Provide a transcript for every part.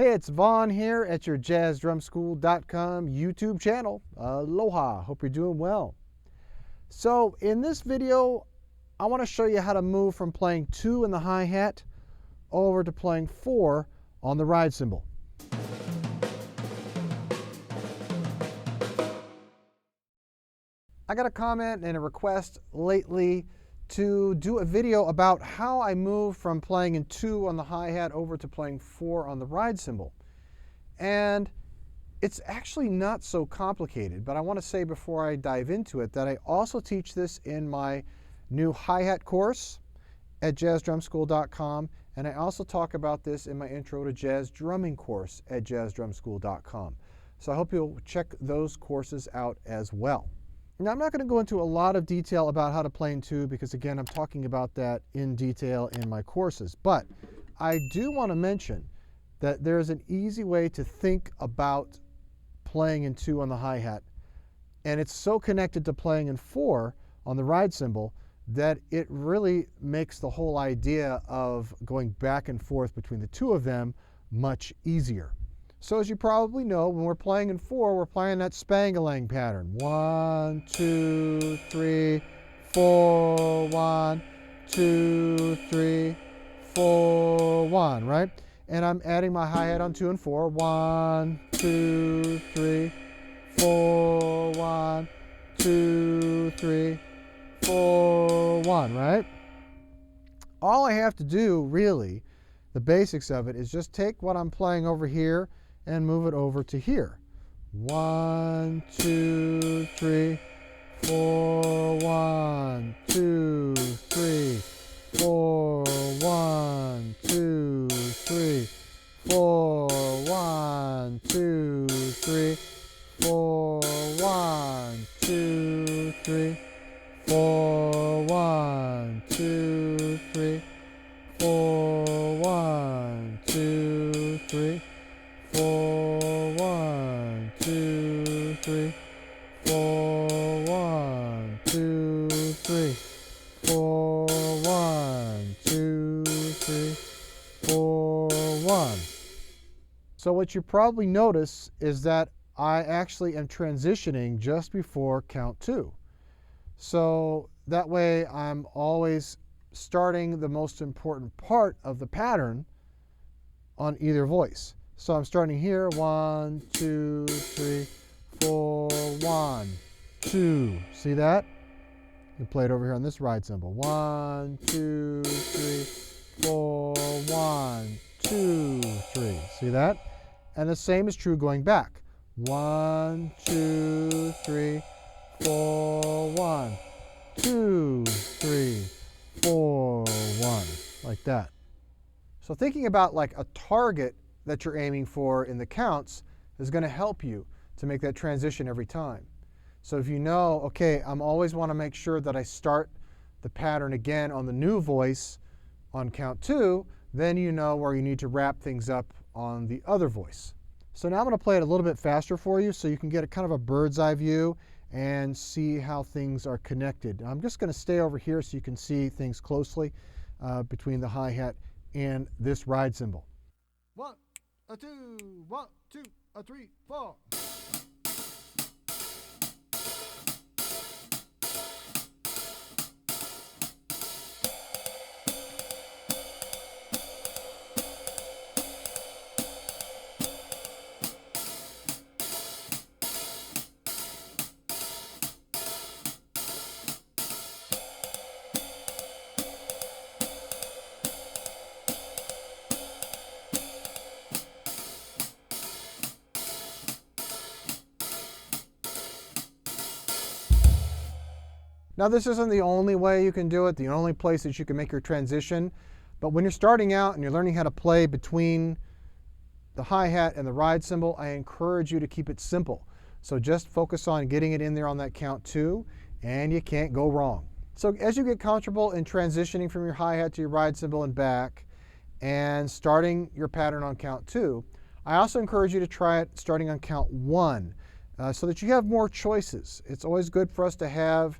Hey, it's Vaughn here at your jazzdrumschool.com YouTube channel. Aloha, hope you're doing well. So in this video, I want to show you how to move from playing 2 in the hi-hat over to playing 4 on the ride cymbal. I got a comment and a request lately to do a video about how I move from playing in 2 on the hi-hat over to playing 4 on the ride cymbal. And it's actually not so complicated, but I want to say before I dive into it that I also teach this in my new hi-hat course at jazzdrumschool.com, and I also talk about this in my Intro to Jazz Drumming course at jazzdrumschool.com. So I hope you'll check those courses out as well. Now, I'm not going to go into a lot of detail about how to play in 2 because, again, I'm talking about that in detail in my courses. But I do want to mention that there's an easy way to think about playing in 2 on the hi-hat. And it's so connected to playing in 4 on the ride cymbal that it really makes the whole idea of going back and forth between the two of them much easier. So as you probably know, when we're playing in 4, we're playing that spangalang pattern. 1, 2, 3, 4, 1, 2, 3, 4, 1, right? And I'm adding my hi-hat on 2 and 4. 1, 2, 3, 4, 1, 2, 3, 4, 1, right? All I have to do, really, the basics of it, is just take what I'm playing over here and move it over to here. 1, 2, 3, 4, 1, 2, 3, 4, 1, 2, 3, 4, 1, 2, 3, 4, 1, 2, 3, 4, 1, 2, 3, 4, 1, 2, 3, 4, 1, 2, 3, 4, 1, 2, 3, 4, 1, 2, 3, 4, 1. So what you probably notice is that I actually am transitioning just before count 2. So that way I'm always starting the most important part of the pattern on either voice. So I'm starting here, 1, 2, 3, 4, 1, 2. See that? You can play it over here on this ride cymbal. 1, 2, 3, 4, 1, 2, 3. See that? And the same is true going back. 1, 2, 3, 4, 1, 2, 3, 4, 1. Like that. So thinking about like a target that you're aiming for in the counts is going to help you to make that transition every time. So if you know, okay, I'm always want to make sure that I start the pattern again on the new voice on count 2, then you know where you need to wrap things up on the other voice. So now I'm going to play it a little bit faster for you so you can get a kind of a bird's eye view and see how things are connected. I'm just going to stay over here so you can see things closely between the hi-hat and this ride cymbal. 1, 2, 1, 2, 3, 4. Now this isn't the only way you can do it, the only place that you can make your transition, but when you're starting out and you're learning how to play between the hi-hat and the ride cymbal, I encourage you to keep it simple. So just focus on getting it in there on that count 2, and you can't go wrong. So as you get comfortable in transitioning from your hi-hat to your ride cymbal and back, and starting your pattern on count 2, I also encourage you to try it starting on count 1, so that you have more choices. It's always good for us to have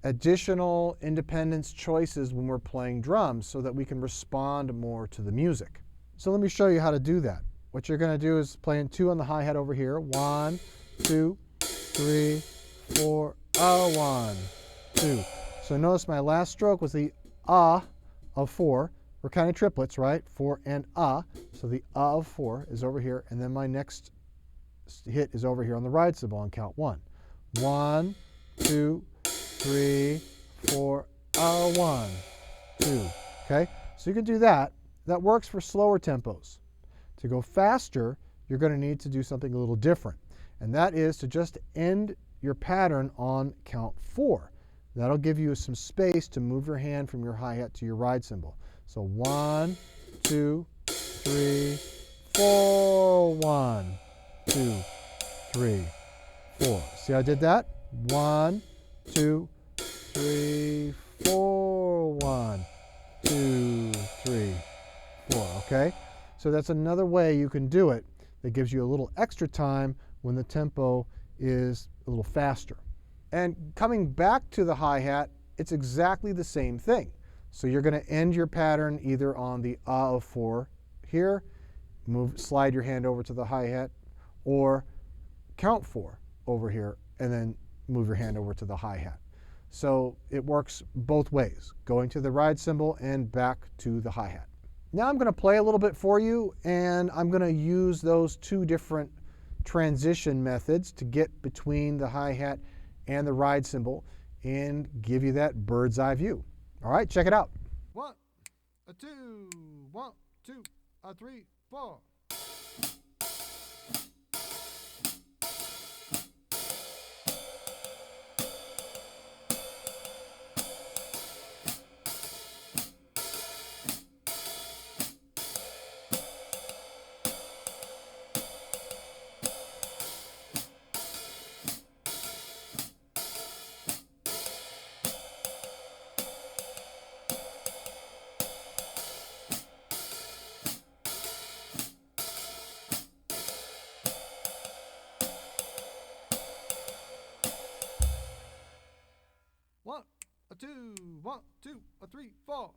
additional independence choices when we're playing drums so that we can respond more to the music. So let me show you how to do that. what you're going to do is play in 2 on the hi-hat over here. 1, 2, 3, 4, 1, 2. So notice my last stroke was the of 4. We're kind of triplets, right? 4 and So the of 4 is over here, and then my next hit is over here on the ride cymbal on count 1. 1, 2, 3, 4, 1, 2. Okay? So you can do that. That works for slower tempos. To go faster, you're going to need to do something a little different. And that is to just end your pattern on count 4. That'll give you some space to move your hand from your hi-hat to your ride cymbal. So 1, 2, 3, 4. 1, 2, 3, 4. See how I did that? 1, 2, 3, 4. 1, 2, 3, 4. Okay? So that's another way you can do it that gives you a little extra time when the tempo is a little faster. And coming back to the hi-hat, it's exactly the same thing. So you're going to end your pattern either on the of 4 here, slide your hand over to the hi-hat, or count 4 over here, and then move your hand over to the hi-hat. So it works both ways, going to the ride cymbal and back to the hi-hat. Now I'm going to play a little bit for you, and I'm going to use those 2 different transition methods to get between the hi-hat and the ride cymbal and give you that bird's eye view. All right, check it out. 1, 2, 1, 2, 3, 4. A 2, 1, 2, 3, 4.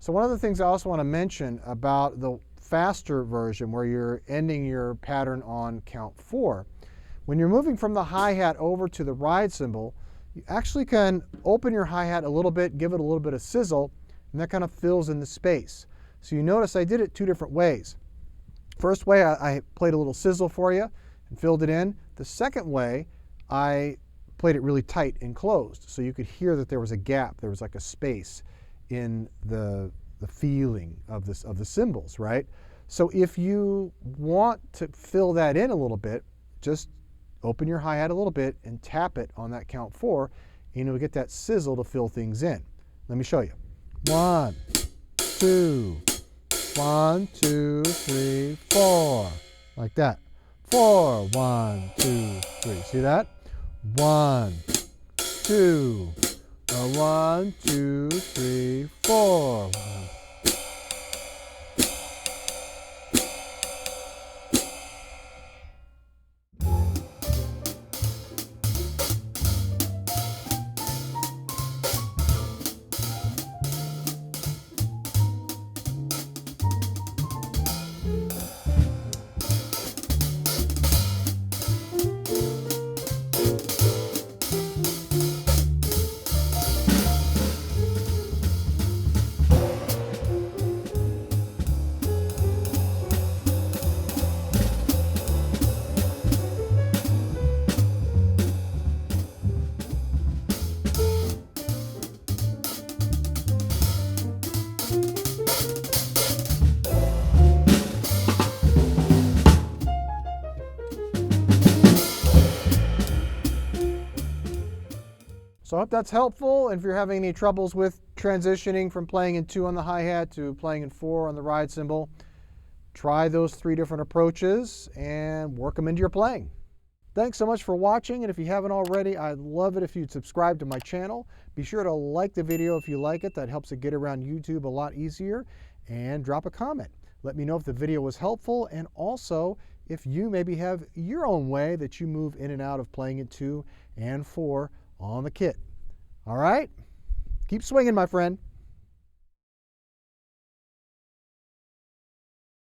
So one of the things I also want to mention about the faster version where you're ending your pattern on count 4, when you're moving from the hi-hat over to the ride cymbal, you actually can open your hi-hat a little bit, give it a little bit of sizzle, and that kind of fills in the space. So you notice I did it 2 different ways. First way, I played a little sizzle for you and filled it in. The second way, I played it really tight and closed, so you could hear that there was a gap, there was like a space in the feeling of the cymbals, right? So if you want to fill that in a little bit, just open your hi-hat a little bit and tap it on that count 4, and you'll get that sizzle to fill things in. Let me show you. 1, 2, 1, 2, 3, 4, like that. 4, 1, 2, 3. See that? 1, 2. 1, 2, 3, 4. So I hope that's helpful. And if you're having any troubles with transitioning from playing in 2 on the hi-hat to playing in 4 on the ride cymbal, try those 3 different approaches and work them into your playing. Thanks so much for watching, and if you haven't already, I'd love it if you'd subscribe to my channel. Be sure to like the video if you like it. That helps it get around YouTube a lot easier. And drop a comment. Let me know if the video was helpful, and also if you maybe have your own way that you move in and out of playing it 2 and 4 on the kit. All right? Keep swinging, my friend.